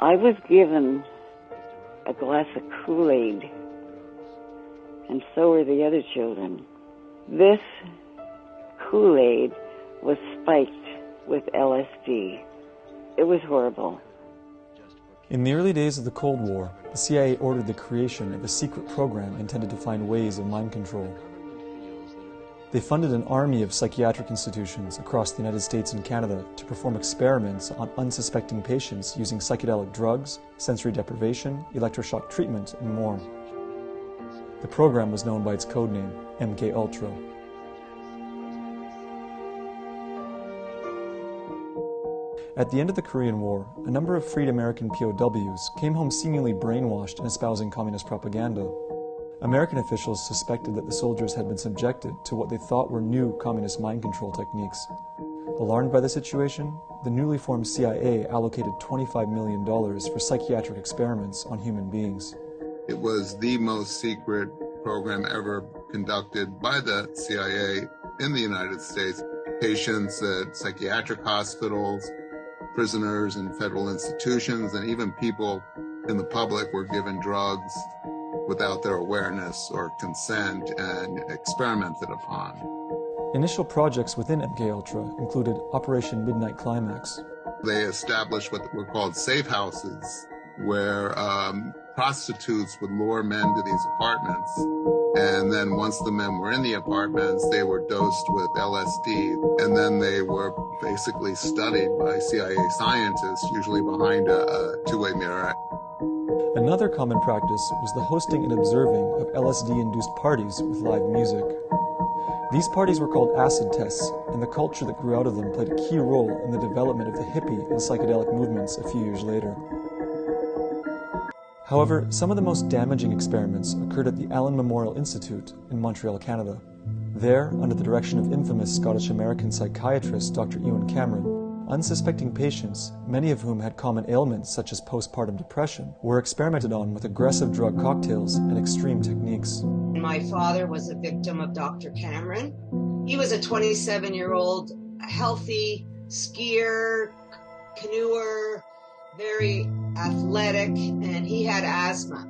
I was given a glass of Kool-Aid, and so were the other children. This Kool-Aid was spiked with LSD. It was horrible. In the early days of the Cold War, the CIA ordered the creation of a secret program intended to find ways of mind control. They funded an army of psychiatric institutions across the United States and Canada to perform experiments on unsuspecting patients using psychedelic drugs, sensory deprivation, electroshock treatment, and more. The program was known by its codename, MKUltra. At the end of the Korean War, a number of freed American POWs came home seemingly brainwashed and espousing communist propaganda. American officials suspected that the soldiers had been subjected to what they thought were new communist mind control techniques. Alarmed by the situation, the newly formed CIA allocated $25 million for psychiatric experiments on human beings. It was the most secret program ever conducted by the CIA in the United States. Patients at psychiatric hospitals, prisoners in federal institutions, and even people in the public were given drugs without their awareness or consent and experimented upon. Initial projects within MKUltra included Operation Midnight Climax. They established what were called safe houses, where prostitutes would lure men to these apartments, and then once the men were in the apartments, they were dosed with LSD, and then they were basically studied by CIA scientists, usually behind a two-way mirror. Another common practice was the hosting and observing of LSD-induced parties with live music. These parties were called acid tests, and the culture that grew out of them played a key role in the development of the hippie and psychedelic movements a few years later. However, some of the most damaging experiments occurred at the Allen Memorial Institute in Montreal, Canada. There, under the direction of infamous Scottish-American psychiatrist Dr. Ewan Cameron, unsuspecting patients, many of whom had common ailments such as postpartum depression, were experimented on with aggressive drug cocktails and extreme techniques. My father was a victim of Dr. Cameron. He was a 27-year-old, healthy skier, canoeer, very athletic, and he had asthma.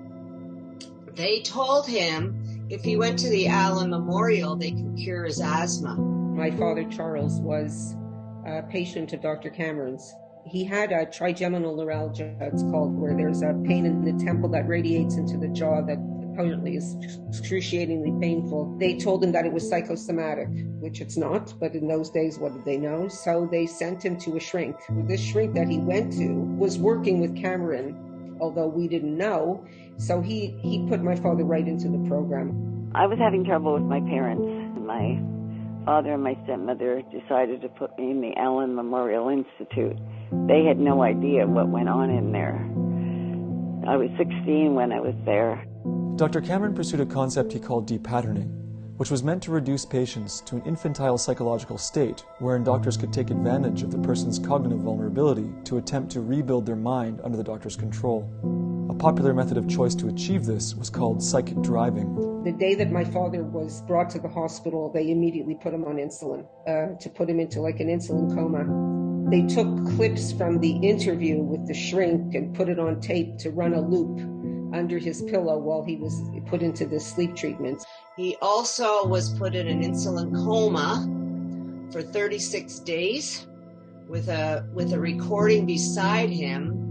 They told him if he went to the Allen Memorial, they could cure his asthma. My father, Charles, was a patient of Dr. Cameron's. He had a trigeminal neuralgia, it's called, where there's a pain in the temple that radiates into the jaw that apparently is excruciatingly painful. They told him that it was psychosomatic, which it's not, but in those days, what did they know? So they sent him to a shrink. This shrink that he went to was working with Cameron, although we didn't know. So he put my father right into the program. I was having trouble with my parents. My father and my stepmother decided to put me in the Allen Memorial Institute. They had no idea what went on in there. I was 16 when I was there. Dr. Cameron pursued a concept he called depatterning, which was meant to reduce patients to an infantile psychological state wherein doctors could take advantage of the person's cognitive vulnerability to attempt to rebuild their mind under the doctor's control. A popular method of choice to achieve this was called psychic driving. The day that my father was brought to the hospital, they immediately put him on insulin, to put him into like an insulin coma. They took clips from the interview with the shrink and put it on tape to run a loop under his pillow while he was put into this sleep treatment. He also was put in an insulin coma for 36 days with a recording beside him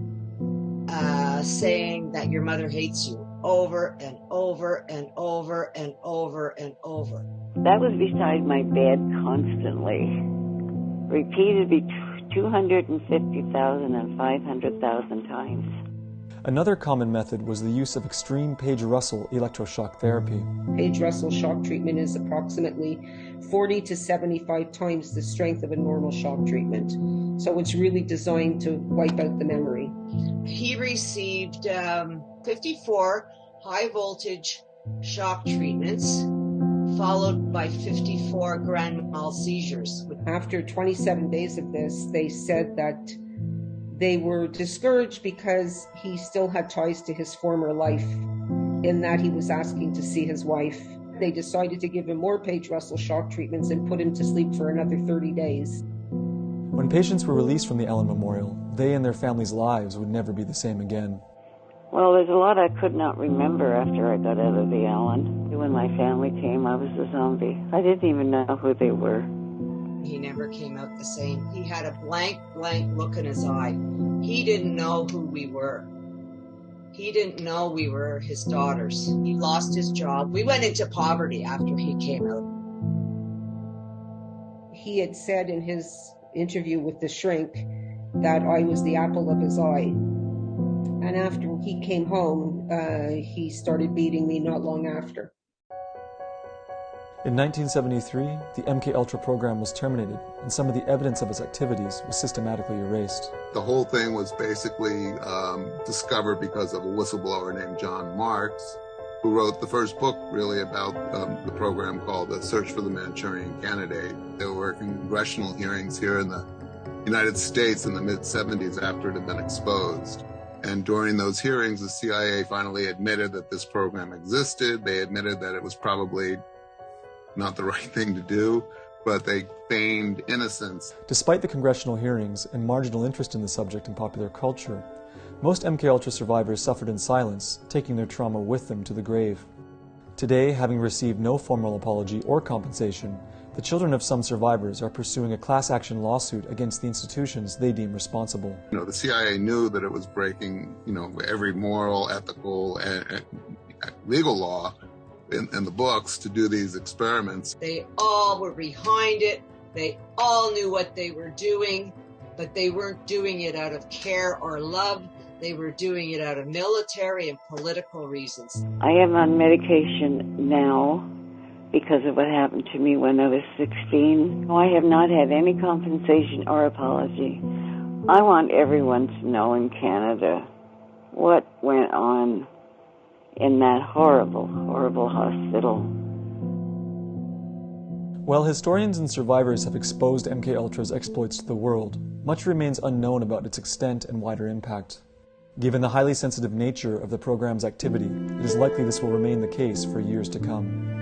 saying that your mother hates you over and over and over and over and over. That was beside my bed constantly, repeated 250,000 and 500,000 times. Another common method was the use of extreme Page-Russell electroshock therapy. Page-Russell shock treatment is approximately 40 to 75 times the strength of a normal shock treatment. So it's really designed to wipe out the memory. He received 54 high voltage shock treatments, followed by 54 grand mal seizures. After 27 days of this, they said that they were discouraged because he still had ties to his former life, in that he was asking to see his wife. They decided to give him more Page-Russell shock treatments and put him to sleep for another 30 days. When When patients were released from the Allen Memorial, they and their families' lives would never be the same again. Well, there's a lot I could not remember after I got out of the Allen. When my family came, I was a zombie. I didn't even know who they were. He never came out the same. He had a blank look in his eye. He didn't know who we were. He didn't know we were his daughters. He lost his job. We went into poverty after he came out. He had said in his interview with the shrink that I was the apple of his eye. And after he came home, he started beating me not long after. In 1973, the MKUltra program was terminated, and some of the evidence of its activities was systematically erased. The whole thing was basically discovered because of a whistleblower named John Marks, who wrote the first book really about the program called The Search for the Manchurian Candidate. There were congressional hearings here in the United States in the mid-70s after it had been exposed. And during those hearings, the CIA finally admitted that this program existed. They admitted that it was probably not the right thing to do, but they feigned innocence. Despite the congressional hearings and marginal interest in the subject in popular culture, most MKUltra survivors suffered in silence, taking their trauma with them to the grave. Today, having received no formal apology or compensation, the children of some survivors are pursuing a class action lawsuit against the institutions they deem responsible. The CIA knew that it was breaking, every moral, ethical, and legal law in the books to do these experiments. They all were behind it. They all knew what they were doing, but they weren't doing it out of care or love. They were doing it out of military and political reasons. I am on medication now because of what happened to me when I was 16. I have not had any compensation or apology. I want everyone to know in Canada what went on in that horrible, horrible hospital. While historians and survivors have exposed MKUltra's exploits to the world, much remains unknown about its extent and wider impact. Given the highly sensitive nature of the program's activity, it is likely this will remain the case for years to come.